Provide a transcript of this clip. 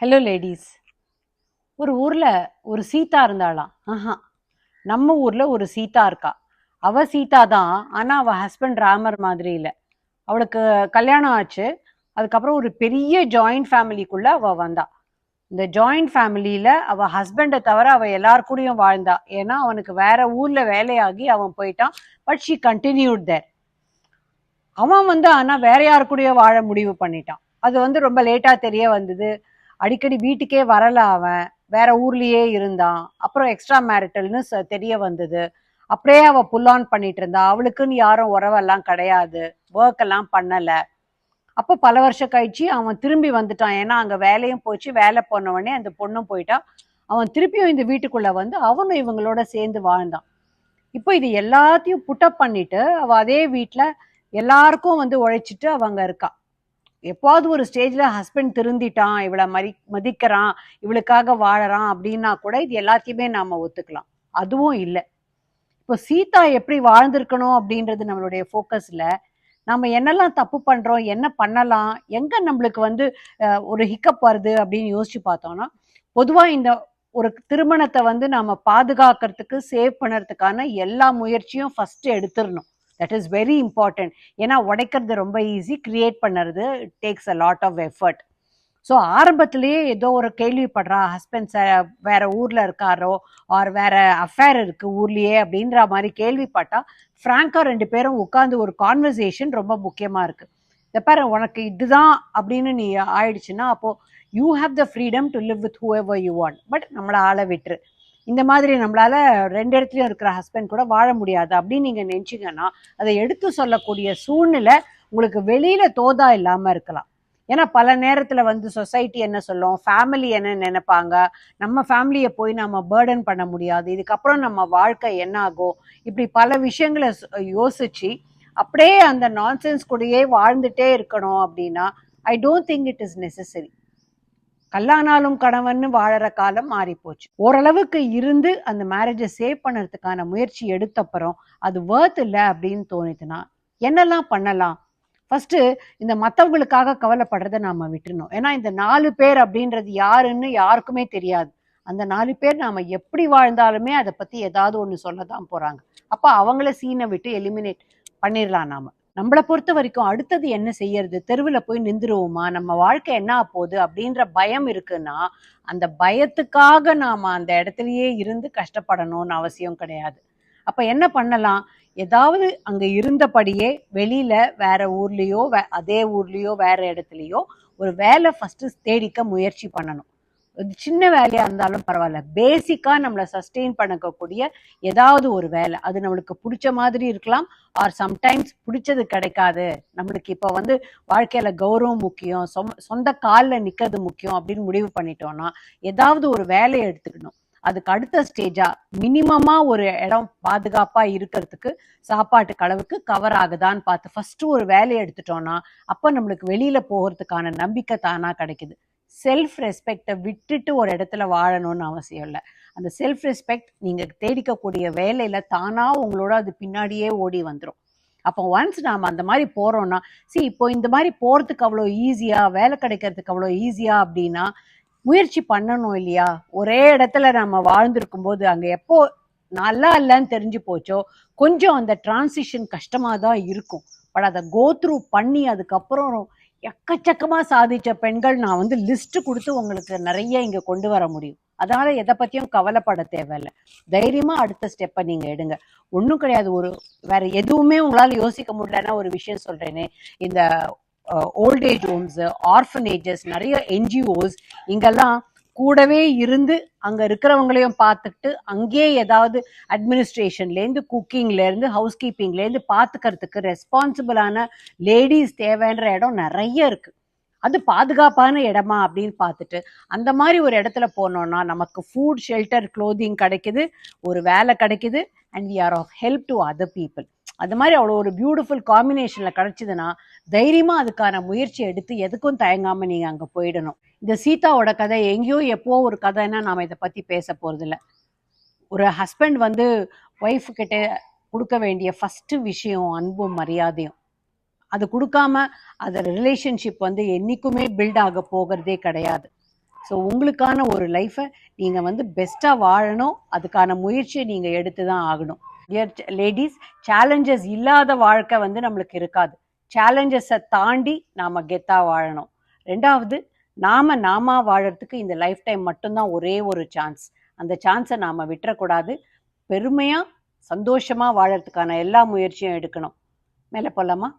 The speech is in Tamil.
Hello ladies. ஒரு ஊர்ல ஒரு சீதா இருந்தாளாம். நம்ம ஊர்ல ஒரு சீதா இருக்கா. அவ சீதா தான், ஆனா அவ ஹஸ்பண்ட் ராமர் மாதிரி இல்ல. அவளுக்கு கல்யாணம் ஆச்சு. அதுக்கப்புறம் ஒரு பெரிய ஜாயிண்ட் ஃபேமிலிக்குள்ள அவ வந்தா. இந்த ஜாயிண்ட் ஃபேமிலியில அவ ஹஸ்பண்டை தவிர அவ எல்லார் கூடயும் வாழ்ந்தா. ஏன்னா அவனுக்கு வேற ஊர்ல வேலையாகி அவன் போயிட்டான். பட் ஷி கண்டினியூட் தேர். அவன் ஆனா வேற யாரு கூடயோ வாழ முடிவு பண்ணிட்டான். அது ரொம்ப லேட்டா தெரிய வந்தது. அடிக்கடி வீட்டுக்கே வரல அவன். வேற ஊர்லயே இருந்தான். அப்புறம் எக்ஸ்ட்ரா மேரிட்டல்னு தெரிய வந்தது. அப்படியே அவ புல் ஆன் பண்ணிட்டு இருந்தா. அவளுக்குன்னு யாரும் உறவெல்லாம் கிடையாது. ஒர்க் எல்லாம் பண்ணல. அப்போ பல வருஷம் கழிச்சு அவன் திரும்பி வந்துட்டான். ஏன்னா அங்க வேலையும் போச்சு. வேலை போன உடனே அந்த பொண்ணும் போயிட்டான். அவன் திருப்பியும் இந்த வீட்டுக்குள்ள அவனும் இவங்களோட சேர்ந்து வாழ்ந்தான். இப்போ இது எல்லாத்தையும் புட்டப் பண்ணிட்டு அவ அதே வீட்டுல எல்லாருக்கும் உழைச்சிட்டு அவங்க இருக்கா. எப்பாவது ஒரு ஸ்டேஜ்ல ஹஸ்பண்ட் திருந்திட்டான், இவளை மதிக்கிறான், இவளுக்காக வாழறான் அப்படின்னா கூட இது எல்லாத்தையுமே நாம ஒத்துக்கலாம். அதுவும் இல்லை. இப்போ சீதா எப்படி வாழ்ந்திருக்கணும் அப்படின்றது நம்மளுடைய ஃபோக்கஸ்ல. நம்ம என்னெல்லாம் தப்பு பண்றோம், என்ன பண்ணலாம், எங்க நம்மளுக்கு ஒரு ஹிக்கப் வருது அப்படின்னு யோசிச்சு பார்த்தோம்னா, பொதுவா இந்த ஒரு திருமணத்தை நாம பாதுகாக்கிறதுக்கு, சேவ் பண்ணுறதுக்கான எல்லா முயற்சியும் ஃபர்ஸ்ட் எடுத்துடணும். That is very important. ஏன்னா உடைக்கிறது ரொம்ப ஈஸி, கிரியேட் பண்ணுறது it takes a lot of effort. So ஆரம்பத்திலேயே ஏதோ ஒரு கேள்விப்படுறா, ஹஸ்பண்ட் வேற ஊர்ல இருக்காரோ ஆர் வேற அஃபேர் இருக்கு ஊர்லயே அப்படின்ற மாதிரி கேள்விப்பட்டா ஃப்ராங்கா ரெண்டு பேரும் உட்கார்ந்து ஒரு கான்வர்சேஷன் ரொம்ப முக்கியமா இருக்கு. இந்த பாரு, உனக்கு இதுதான் அப்படின்னு நீ ஆயிடுச்சுன்னா அப்போ you have the freedom to live with whoever you want. But நம்மளை ஆள விட்டுரு. இந்த மாதிரி நம்மளால ரெண்டு இடத்துலயும் இருக்கிற ஹஸ்பண்ட் கூட வாழ முடியாது அப்படின்னு நீங்க நினைச்சீங்கன்னா அதை எடுத்து சொல்லக்கூடிய சூழ்நிலை உங்களுக்கு வெளியில தோதா இல்லாம இருக்கலாம். ஏன்னா பல நேரத்துல சொசைட்டி என்ன சொல்லும், ஃபேமிலி என்ன நினைப்பாங்க, நம்ம ஃபேமிலியை போய் நம்ம பேர்டன் பண்ண முடியாது, இதுக்கப்புறம் நம்ம வாழ்க்கை என்ன ஆகும், இப்படி பல விஷயங்களை யோசிச்சு அப்படியே அந்த நான்சென்ஸ் கூடயே வாழ்ந்துட்டே இருக்கணும் அப்படின்னா I don't think it is necessary. கல்லானாலும் கணவன் வாழற காலம் மாறி போச்சு. ஓரளவுக்கு இருந்து அந்த மேரேஜை சேவ் பண்ணுறதுக்கான முயற்சி எடுத்தப்புறம் அது வர்த் இல்லை அப்படின்னு தோணுதுன்னா என்னெல்லாம் பண்ணலாம்? ஃபர்ஸ்ட் இந்த மற்றவங்களுக்காக கவலைப்படுறதை நாம விட்டுருணும். ஏன்னா இந்த 4 பேர் அப்படின்றது யாருன்னு யாருக்குமே தெரியாது. அந்த 4 பேர் நாம எப்படி வாழ்ந்தாலுமே அதை பத்தி ஏதாவது ஒண்ணு சொல்லதான் போறாங்க. அப்ப அவங்கள சீனை விட்டு எலிமினேட் பண்ணிடலாம். நம்மளை பொறுத்த வரைக்கும் அடுத்தது என்ன செய்யறது, தெருவில் போய் நின்றுருவோமா, நம்ம வாழ்க்கை என்ன போகுது அப்படின்ற பயம் இருக்குன்னா அந்த பயத்துக்காக நாம அந்த இடத்துலயே இருந்து கஷ்டப்படணும்னு அவசியம் கிடையாது. அப்ப என்ன பண்ணலாம், ஏதாவது அங்க இருந்தபடியே வெளியில வேற ஊர்லயோ அதே ஊர்லயோ வேற இடத்துலயோ ஒரு வேலை ஃபர்ஸ்ட் தேடிக்க முயற்சி பண்ணணும். சின்ன வேலையா இருந்தாலும் பரவாயில்ல, பேசிக்கா நம்மளை சஸ்டெயின் பண்ணக்கூடிய ஏதாவது ஒரு வேலை, அது நம்மளுக்கு பிடிச்ச மாதிரி இருக்கலாம் ஆர் சம்டைம்ஸ் பிடிச்சது கிடைக்காது. நம்மளுக்கு இப்போ வாழ்க்கையில கௌரவம் முக்கியம், சொந்த காலில் நிக்கிறது முக்கியம் அப்படின்னு முடிவு பண்ணிட்டோம்னா ஏதாவது ஒரு வேலையை எடுத்துக்கணும். அதுக்கு அடுத்த ஸ்டேஜா மினிமமா ஒரு இடம் பாதுகாப்பா இருக்கிறதுக்கு சாப்பாட்டு அளவுக்கு கவர் ஆகுதான்னு பார்த்து ஃபர்ஸ்ட் ஒரு வேலையை எடுத்துட்டோம்னா அப்ப நம்மளுக்கு வெளியில போகிறதுக்கான நம்பிக்கை தானா கிடைக்குது. செல்ஃப் ரெஸ்பெக்டை விட்டுட்டு ஒரு இடத்துல வாழணும்னு அவசியம் இல்லை. அந்த செல்ஃப் ரெஸ்பெக்ட் நீங்க தேடிக்கக்கூடிய வேலையில தானா உங்களோட அது பின்னாடியே ஓடி வந்துடும். அப்போ ஒன்ஸ் நாம அந்த மாதிரி போறோம்னா இப்போ இந்த மாதிரி போறதுக்கு அவ்வளோ ஈஸியா, வேலை கிடைக்கிறதுக்கு அவ்வளோ ஈஸியா அப்படின்னா முயற்சி பண்ணணும் இல்லையா? ஒரே இடத்துல நம்ம வாழ்ந்திருக்கும் போது அங்க எப்போ நல்லா இல்லைன்னு தெரிஞ்சு போச்சோ கொஞ்சம் அந்த டிரான்சிஷன் கஷ்டமா தான் இருக்கும். பட் அதை கோ த்ரூ பண்ணி அதுக்கப்புறம் எக்கச்சக்கமா சாதிச்ச பெண்கள் நான் லிஸ்ட் கொடுத்து உங்களுக்கு நிறைய இங்க கொண்டு வர முடியும். அதனால எதை பத்தியும் கவலைப்பட தேவையில்லை. தைரியமா அடுத்த ஸ்டெப்பை நீங்க எடுங்க. ஒன்றும் கிடையாது. வேற எதுவுமே உங்களால யோசிக்க முடியலன்னா ஒரு விஷயம் சொல்றேனே, இந்த ஓல்டேஜ் ஹோம்ஸ், ஆர்ஃபனேஜஸ், நிறைய என்ஜிஓஸ் இங்கெல்லாம் கூடவே இருந்து அங்க இருக்கிறவங்களையும் பார்த்துக்கிட்டு அங்கேயே ஏதாவது அட்மினிஸ்ட்ரேஷன்லேருந்து, குக்கிங்லேருந்து, ஹவுஸ் கீப்பிங்லேருந்து பார்த்துக்கிறதுக்கு ரெஸ்பான்சிபிளான லேடிஸ் தேவைன்ற இடம் நிறைய இருக்கு. அது பாதுகாப்பான இடமா அப்படின்னு பார்த்துட்டு அந்த மாதிரி ஒரு இடத்துல போனோம்னா நமக்கு ஃபுட், ஷெல்டர், க்ளோதிங் கிடைக்குது, ஒரு வேலை கிடைக்குது, and we are of help to other people. அது மாதிரி அவ்வளோ ஒரு பியூட்டிஃபுல் காம்பினேஷன்ல கிடைச்சதுன்னா தைரியமா அதுக்கான முயற்சி எடுத்து எதுக்கும் தயங்காம நீங்க அங்க போயிடணும். இந்த சீதாவோட கதை எங்கேயோ எப்போ ஒரு கதைன்னா நாம இதை பத்தி பேச போறது இல்லை. ஒரு ஹஸ்பண்ட் ஒய்ஃப் கிட்ட கொடுக்க வேண்டிய ஃபர்ஸ்ட் விஷயம் அன்பும் மரியாதையும். அது கொடுக்காம அது ரிலேஷன்ஷிப் என்னைக்குமே பில்ட் ஆக போகிறதே கிடையாது. ஸோ உங்களுக்கான ஒரு லைஃப்பை நீங்கள் வந்து பெஸ்ட்டாக வாழணும், அதுக்கான முயற்சியை நீங்கள் எடுத்து தான் ஆகணும். டியர் லேடிஸ், சேலஞ்சஸ் இல்லாத வாழ்க்கை வந்து நம்மளுக்கு இருக்காது. சேலஞ்சஸை தாண்டி நாம் கெத்தாக வாழணும். ரெண்டாவது, நாம வாழறதுக்கு இந்த லைஃப் டைம் மட்டும்தான் ஒரே ஒரு சான்ஸ். அந்த சான்ஸை நாம் விட்டுறக்கூடாது. பெருமையாக சந்தோஷமாக வாழறதுக்கான எல்லா முயற்சியும் எடுக்கணும். மேலே போகலாமா?